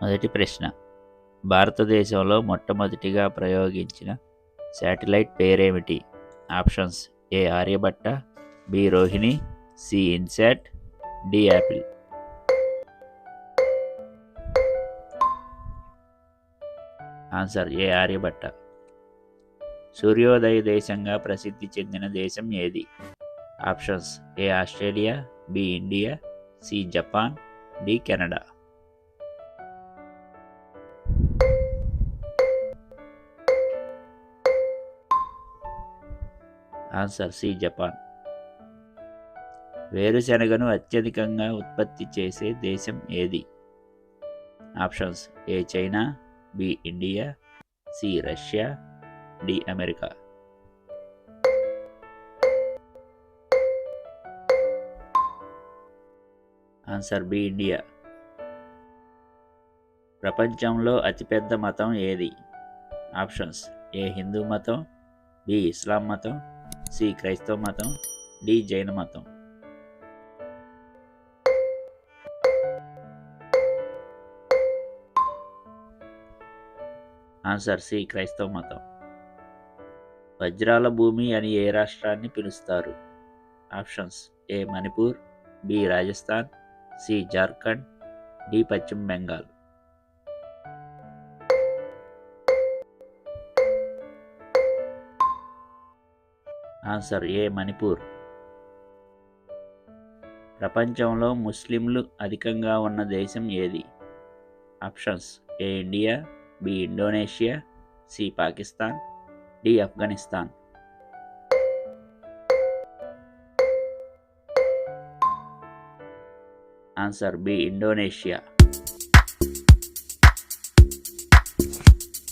మొదటి ప్రశ్న, భారతదేశంలో మొట్టమొదటిగా ప్రయోగించిన శాటిలైట్ పేరేమిటి? Options: A Aryabhata, B Rohini, C INSAT, D Apple. Answer: A Aryabhata. సూర్యోదయ దేశంగా ప్రసిద్ధి చెందిన దేశం ఏది? Options: A Australia, B India, C Japan, D Canada. Answer: C Japan. వేరుశెనగను అత్యధికంగా ఉత్పత్తి చేసే దేశం ఏది? Options: A China, B India, C Russia, D America. Answer: B India. ప్రపంచంలో అతిపెద్ద మతం ఏది? ఆప్షన్స్: ఏ హిందూ మతం, బి ఇస్లాం మతం, సి క్రైస్తవ మతం, డి జైన మతం. ఆన్సర్: సి క్రైస్తవ మతం. వజ్రాల భూమి అని ఏ రాష్ట్రాన్ని పిలుస్తారు? Options: A Manipur, B Rajasthan, C Jharkhand, D Paschim Bengal. Answer: ఏ మణిపూర్. ప్రపంచంలో ముస్లింలు అధికంగా ఉన్న దేశం ఏది? Options: A India, B Indonesia, C Pakistan, D Afghanistan. Answer: B Indonesia.